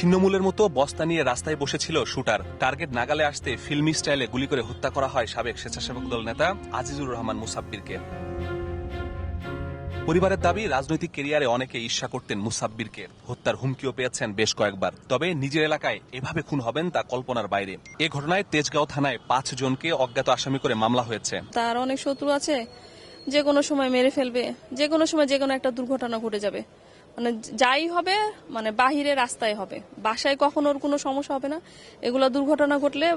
ছিন্নমূলের মতো বস্তা নিয়ে রাস্তায় বসেছিল শুটার। টার্গেট নাগালে আসতে ফিল্মি স্টাইলে গুলি করে হত্যা করা হয় সাবেক স্বেচ্ছাসেবক দল নেতা আজিজুর রহমান মুসাব্বিরকে। পরিবারের দাবি, রাজনৈতিক ক্যারিয়ারে অনেকে ঈর্ষা করতেন মুসাব্বিরকে। হত্যার হুমকিও পেয়েছেন বেশ কয়েকবার। তবে নিজের এলাকায় এভাবে খুন হবেন তা কল্পনার বাইরে। এ ঘটনায় তেজগাঁও থানায় 5 জনকে অজ্ঞাত আসামি করে মামলা হয়েছে। তার অনেক শত্রু আছে, যে কোনো সময় মেরে ফেলবে, যে কোনো সময় যে কোনো একটা দুর্ঘটনা ঘটে যাবে। মানে যাই হবে, মানে বাহিরে রাস্তায় হবে, বাসায় কখনো ওর কোনো সমস্যা হবে না। এগুলো দুর্ঘটনা ঘটলে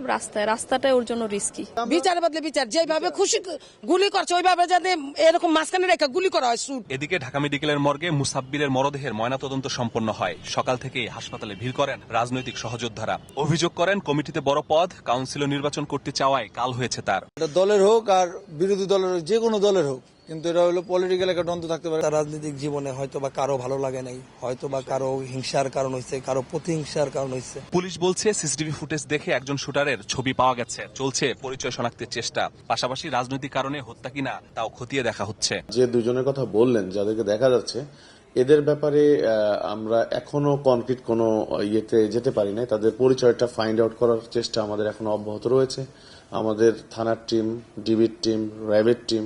রাস্তাটাই ওর জন্য রিস্কি। বিচার বদলে বিচার, যেভাবে খুশি গুলি করছে ওইভাবে যাতে এরকম মাঝখানে রেখে গুলি করা হয়। এদিকে ঢাকা মেডিকেলের মর্গে মুসাব্বিরের মরদেহের ময়নাতদন্ত সম্পন্ন হয়। সকাল থেকেই হাসপাতালে ভিড় করেন রাজনৈতিক সহযোদ্ধারা। অভিযোগ করেন, কমিটিতে বড় পদ, কাউন্সিলর নির্বাচন করতে চাওয়ায় কাল হয়েছে তার। দলের হোক আর বিরোধী দলের হোক, যে কোনো দলের হোক, কিন্তু এটা হলো পলিটিক্যাল একটা দ্বন্দ্ব থাকতে পারে। তার রাজনৈতিক জীবনে হয়তো বা কারো ভালো লাগে নাই, হয়তো বা কারো হিংসার কারণ হয়েছে, কারো প্রতিহিংসার কারণ হয়েছে। পুলিশ বলছে, সিসিটিভি ফুটেজ দেখে একজন শুটারের ছবি পাওয়া গেছে। চলছে পরিচয় শনাক্তের চেষ্টা। পাশাপাশি রাজনৈতিক কারণে হত্যা কিনা তাও খতিয়ে দেখা হচ্ছে। যে দুজনের কথা বললেন, যাদেরকে দেখা যাচ্ছে, এদের ব্যাপারে আমরা এখনো কনক্রিট কোনো ইয়েতে যেতে পারি না। তাদের পরিচয়টা ফাইন্ড আউট করার চেষ্টা আমাদের এখনো অব্যাহত রয়েছে। আমাদের থানার টিম, ডিবির টিম, র্যাবের টিম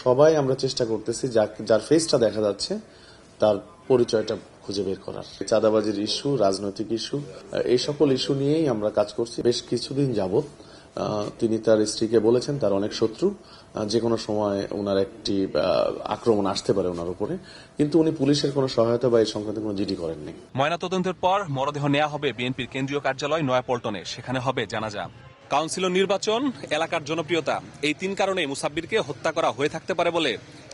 সবাই আমরা চেষ্টা করতেছি যার ফেসটা দেখা যাচ্ছে তার পরিচয়টা খুঁজে বের করার। চাঁদাবাজির ইস্যু, রাজনৈতিক ইস্যু, এই সকল ইস্যু নিয়েই আমরা কাজ করছি। বেশ কিছুদিন যাবত তিনি তার স্ত্রীকে বলেছেন তার অনেক শত্রু, যে কোনো সময় ওনার একটি আক্রমণ আসতে পারে ওনার উপরে, কিন্তু উনি পুলিশের কোনো সহায়তা বা এই সংক্রান্ত কোনো জিডি করেননি। ময়নাতদন্তের পর মরদেহ নেওয়া হবে বিএনপির কেন্দ্রীয় কার্যালয় নয়াপল্টনে। সেখানে হবে জানাজা। কাউন্সিলর নির্বাচন, এলাকার জনপ্রিয়তা, এই 3 কারণে মুসাব্বিরকে হত্যা করা হয়ে থাকতে পারে বলে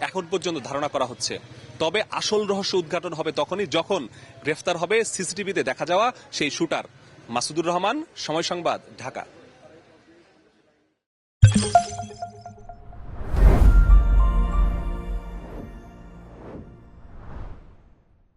এখন পর্যন্ত ধারণা করা হচ্ছে। তবে আসল রহস্য উদ্ঘাটন হবে তখনই যখন গ্রেফতার হবে সিসিটিভিতে দেখা যাওয়া সেই শুটার। মাসুদুর রহমান, সময় সংবাদ, ঢাকা।